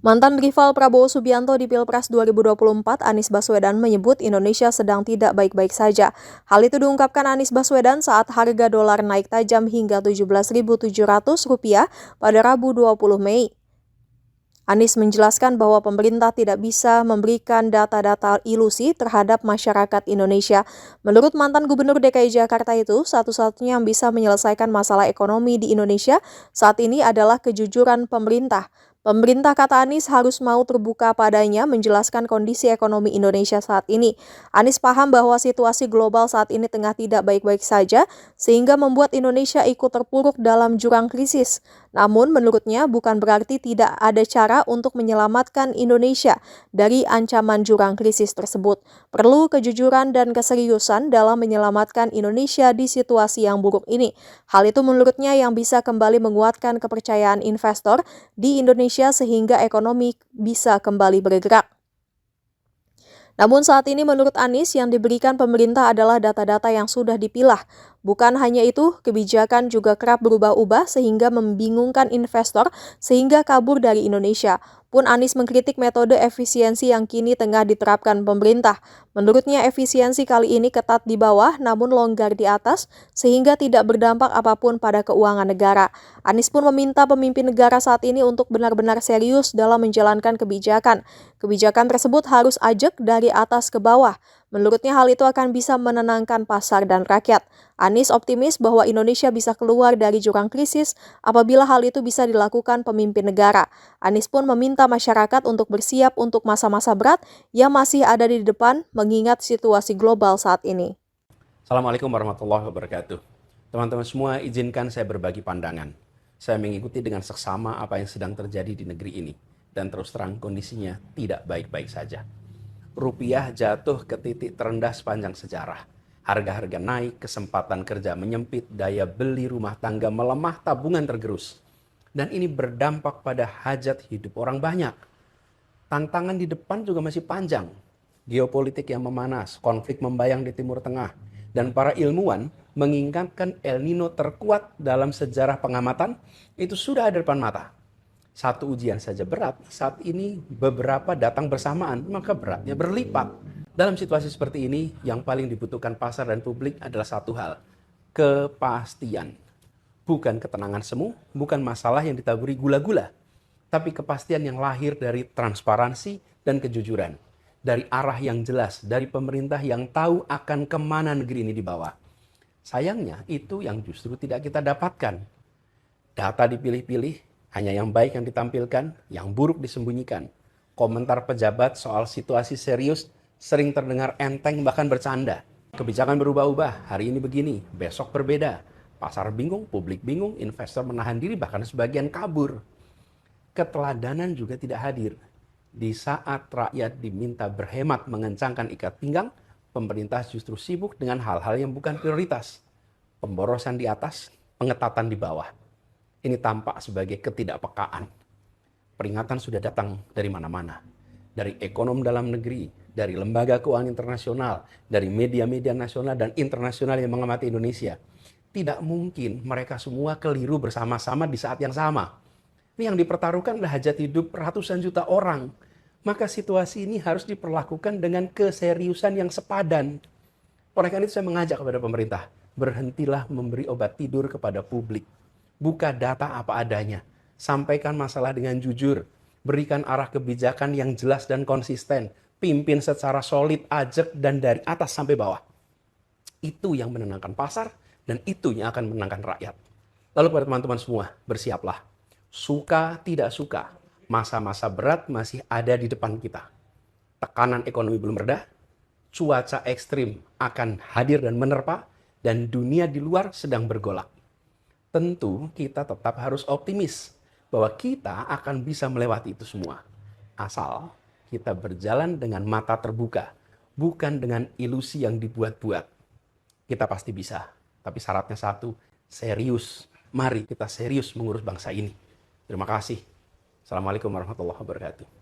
Mantan rival Prabowo Subianto di Pilpres 2024, Anies Baswedan menyebut Indonesia sedang tidak baik-baik saja. Hal itu diungkapkan Anies Baswedan saat harga dolar naik tajam hingga Rp17.700 pada Rabu 20 Mei. Anies menjelaskan bahwa pemerintah tidak bisa memberikan data-data ilusi terhadap masyarakat Indonesia. Menurut mantan Gubernur DKI Jakarta itu, satu-satunya yang bisa menyelesaikan masalah ekonomi di Indonesia saat ini adalah kejujuran pemerintah. Pemerintah, kata Anies, harus mau terbuka padanya menjelaskan kondisi ekonomi Indonesia saat ini. Anies paham bahwa situasi global saat ini tengah tidak baik-baik saja, sehingga membuat Indonesia ikut terpuruk dalam jurang krisis. Namun, menurutnya bukan berarti tidak ada cara untuk menyelamatkan Indonesia dari ancaman jurang krisis tersebut. Perlu kejujuran dan keseriusan dalam menyelamatkan Indonesia di situasi yang buruk ini. Hal itu menurutnya yang bisa kembali menguatkan kepercayaan investor di Indonesia sehingga ekonomi bisa kembali bergerak. Namun saat ini menurut Anies yang diberikan pemerintah adalah data-data yang sudah dipilah. Bukan hanya itu, kebijakan juga kerap berubah-ubah sehingga membingungkan investor sehingga kabur dari Indonesia. Pun Anies mengkritik metode efisiensi yang kini tengah diterapkan pemerintah. Menurutnya efisiensi kali ini ketat di bawah namun longgar di atas sehingga tidak berdampak apapun pada keuangan negara. Anies pun meminta pemimpin negara saat ini untuk benar-benar serius dalam menjalankan kebijakan. Kebijakan tersebut harus ajak dari atas ke bawah. Menurutnya hal itu akan bisa menenangkan pasar dan rakyat. Anies optimis bahwa Indonesia bisa keluar dari jurang krisis apabila hal itu bisa dilakukan pemimpin negara. Anies pun meminta masyarakat untuk bersiap untuk masa-masa berat yang masih ada di depan mengingat situasi global saat ini. Assalamualaikum warahmatullahi wabarakatuh. Teman-teman semua, izinkan saya berbagi pandangan. Saya mengikuti dengan seksama apa yang sedang terjadi di negeri ini. Dan terus terang kondisinya tidak baik-baik saja. Rupiah jatuh ke titik terendah sepanjang sejarah. Harga-harga naik, kesempatan kerja menyempit, daya beli rumah tangga melemah, tabungan tergerus. Dan ini berdampak pada hajat hidup orang banyak. Tantangan di depan juga masih panjang. Geopolitik yang memanas, konflik membayang di Timur Tengah, dan para ilmuwan mengingatkan El Nino terkuat dalam sejarah pengamatan itu sudah ada depan mata. Satu ujian saja berat, saat ini beberapa datang bersamaan, maka beratnya berlipat. Dalam situasi seperti ini, yang paling dibutuhkan pasar dan publik adalah satu hal, kepastian. Bukan ketenangan semu, bukan masalah yang ditaburi gula-gula, tapi kepastian yang lahir dari transparansi dan kejujuran. Dari arah yang jelas, dari pemerintah yang tahu akan kemana negeri ini dibawa. Sayangnya, itu yang justru tidak kita dapatkan. Data dipilih-pilih, hanya yang baik yang ditampilkan, yang buruk disembunyikan. Komentar pejabat soal situasi serius sering terdengar enteng bahkan bercanda. Kebijakan berubah-ubah, hari ini begini, besok berbeda. Pasar bingung, publik bingung, investor menahan diri bahkan sebagian kabur. Keteladanan juga tidak hadir. Di saat rakyat diminta berhemat mengencangkan ikat pinggang, pemerintah justru sibuk dengan hal-hal yang bukan prioritas. Pemborosan di atas, pengetatan di bawah. Ini tampak sebagai ketidakpekaan. Peringatan sudah datang dari mana-mana. Dari ekonom dalam negeri, dari lembaga keuangan internasional, dari media-media nasional dan internasional yang mengamati Indonesia. Tidak mungkin mereka semua keliru bersama-sama di saat yang sama. Ini yang dipertaruhkan adalah hajat hidup ratusan juta orang. Maka situasi ini harus diperlakukan dengan keseriusan yang sepadan. Oleh karena itu saya mengajak kepada pemerintah, berhentilah memberi obat tidur kepada publik. Buka data apa adanya, sampaikan masalah dengan jujur, berikan arah kebijakan yang jelas dan konsisten, pimpin secara solid, ajak, dan dari atas sampai bawah. Itu yang menenangkan pasar, dan itu yang akan menenangkan rakyat. Lalu pada teman-teman semua, bersiaplah. Suka tidak suka, masa-masa berat masih ada di depan kita. Tekanan ekonomi belum reda, cuaca ekstrim akan hadir dan menerpa, dan dunia di luar sedang bergolak. Tentu kita tetap harus optimis bahwa kita akan bisa melewati itu semua. Asal kita berjalan dengan mata terbuka, bukan dengan ilusi yang dibuat-buat. Kita pasti bisa, tapi syaratnya satu, serius. Mari kita serius mengurus bangsa ini. Terima kasih. Assalamualaikum warahmatullahi wabarakatuh.